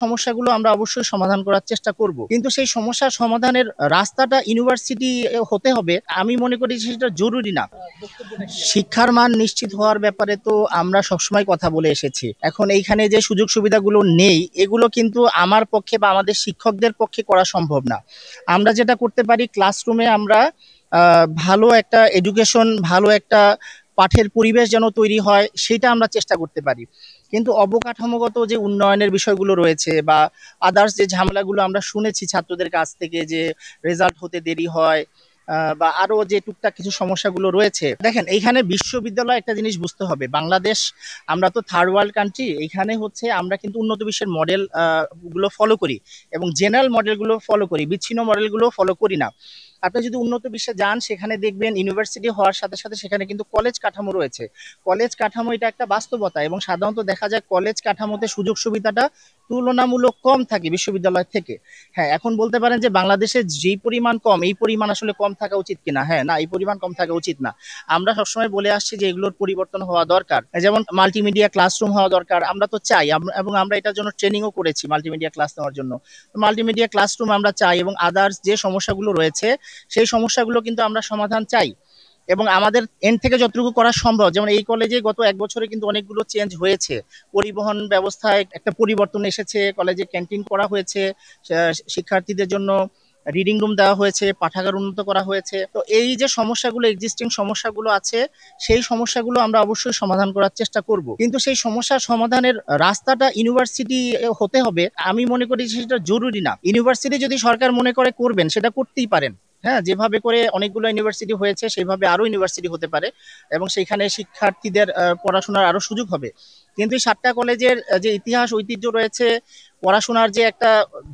সমস্যাগুলো আমরা অবশ্যই সমাধান করার চেষ্টা করব, কিন্তু সেই সমস্যার সমাধানের রাস্তাটা ইউনিভার্সিটি হতে হবে আমি মনে করি সেটা জরুরি না। শিক্ষার মান নিশ্চিত হওয়ার ব্যাপারে তো আমরা সবসময় কথা বলে এসেছি। এখন এইখানে যে সুযোগ সুবিধাগুলো নেই এগুলো কিন্তু আমার পক্ষে বা আমাদের শিক্ষকদের পক্ষে করা সম্ভব না। আমরা যেটা করতে পারি, ক্লাসরুমে আমরা ভালো একটা এডুকেশন, ভালো একটা পাঠের পরিবেশ যেন তৈরি হয় সেটা আমরা চেষ্টা করতে পারি। কিন্তু অবকাঠামোগত যে উন্নয়নের বিষয়গুলো রয়েছে বা আদার্স যে ঝামেলাগুলো আমরা শুনেছি ছাত্রদের কাছ থেকে, যে রেজাল্ট হতে দেরি হয় বা আরো যে টুকটাক কিছু সমস্যাগুলো রয়েছে, দেখেন এইখানে বিশ্ববিদ্যালয় একটা জিনিস বুঝতে হবে, বাংলাদেশ আমরা তো থার্ড ওয়ার্ল্ড কান্ট্রি, এইখানে হচ্ছে আমরা কিন্তু উন্নত বিশ্বের মডেল গুলো ফলো করি এবং জেনারেল মডেলগুলো ফলো করি, বিচ্ছিন্ন মডেলগুলো ফলো করি না। আপনি যদি উন্নত বিশ্বে যান সেখানে দেখবেন ইউনিভার্সিটি হওয়ার সাথে সাথে সেখানে কিন্তু কলেজ কাঠামো রয়েছে। কলেজ কাঠামো এটা একটা বাস্তবতা এবং সাধারণত দেখা যায় কলেজ কাঠামোতে সুযোগ সুবিধাটা তুলনামূলক কম থাকে বিশ্ববিদ্যালয় থেকে। হ্যাঁ, এখন বলতে পারেন যে বাংলাদেশে যেই পরিমাণ কম, এই পরিমাণ আসলে কম থাকা উচিত কিনা? হ্যাঁ, না, এই পরিমাণ কম থাকা উচিত না। আমরা সবসময় বলে আসছি যে এগুলোর পরিবর্তন হওয়া দরকার, যেমন মাল্টিমিডিয়া ক্লাসরুম হওয়া দরকার। আমরা তো চাই এবং আমরা এটার জন্য ট্রেনিংও করেছি মাল্টিমিডিয়া ক্লাস নেওয়ার জন্য। মাল্টিমিডিয়া ক্লাসরুম আমরা চাই এবং আদার্স যে সমস্যাগুলো রয়েছে সেই সমস্যাগুলো কিন্তু আমরা সমাধান চাই এবং আমাদের এন্ড থেকে যতটুকু করা সম্ভব। যেমন এই কলেজে গত 1 বছরে কিন্তু অনেকগুলো চেঞ্জ হয়েছে, পরিবহন ব্যবস্থায় একটা পরিবর্তন এসেছে, কলেজে ক্যান্টিন করা হয়েছে, শিক্ষার্থীদের জন্য রিডিং রুম দেওয়া হয়েছে, পাঠাগার উন্নত করা হয়েছে। তো এই যে সমস্যাগুলো, এক্সিস্টিং সমস্যাগুলো আছে, সেই সমস্যাগুলো আমরা অবশ্যই সমাধান করার চেষ্টা করব, কিন্তু সেই সমস্যার সমাধানের রাস্তাটা ইউনিভার্সিটি হতে হবে আমি মনে করি সেটা জরুরি না। ইউনিভার্সিটি যদি সরকার মনে করে করবেন সেটা করতেই পারেন। হ্যাঁ, যেভাবে করে অনেকগুলো ইউনিভার্সিটি হয়েছে সেভাবে আরো ইউনিভার্সিটি হতে পারে এবং সেখানে শিক্ষার্থীদের পড়াশোনার আরো সুযোগ হবে। কিন্তু এই 7টা কলেজের যে ইতিহাস ঐতিহ্য রয়েছে, পড়াশোনার যে একটা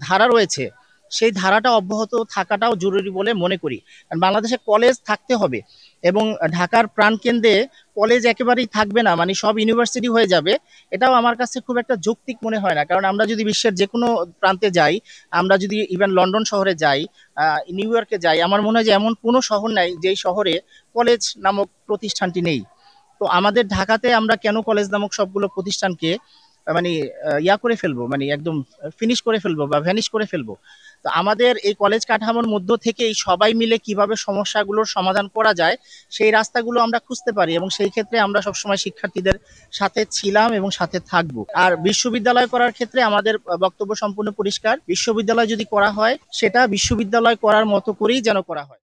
ধারা রয়েছে, সেই ধারাটা অব্যাহত থাকাটাও জরুরি বলে মনে করি। কারণ বাংলাদেশে কলেজ থাকতে হবে এবং ঢাকার প্রাণকেন্দ্রে কলেজ একেবারেই থাকবে না, মানে সব ইউনিভার্সিটি হয়ে যাবে, এটাও আমার কাছে খুব একটা যৌক্তিক মনে হয় না। কারণ আমরা যদি বিশ্বের যে কোনো প্রান্তে যাই, আমরা যদি ইভেন লন্ডন শহরে যাই, নিউ ইয়র্কে যাই, আমার মনে হয় যে এমন কোনো শহর নাই যেই শহরে কলেজ নামক প্রতিষ্ঠানটি নেই। তো আমাদের ঢাকাতে আমরা কেন কলেজ নামক সবগুলো প্রতিষ্ঠানকে মানে ইয়া করে ফেলবো, মানে একদম ফিনিশ করে ফেলবো বা ভ্যানিশ করে ফেলবো? তো আমাদের এই কলেজ কাঠামোর মধ্য থেকেই সবাই মিলে কিভাবে সমস্যাগুলোর সমাধান করা যায় সেই রাস্তাগুলো আমরা খুঁজতে পারি এবং সেই ক্ষেত্রে আমরা সবসময় শিক্ষার্থীদের সাথে ছিলাম এবং সাথে থাকবো। আর বিশ্ববিদ্যালয় করার ক্ষেত্রে আমাদের বক্তব্য সম্পূর্ণ পরিষ্কার, বিশ্ববিদ্যালয় যদি করা হয় সেটা বিশ্ববিদ্যালয় করার মতো করেই যেন করা হয়।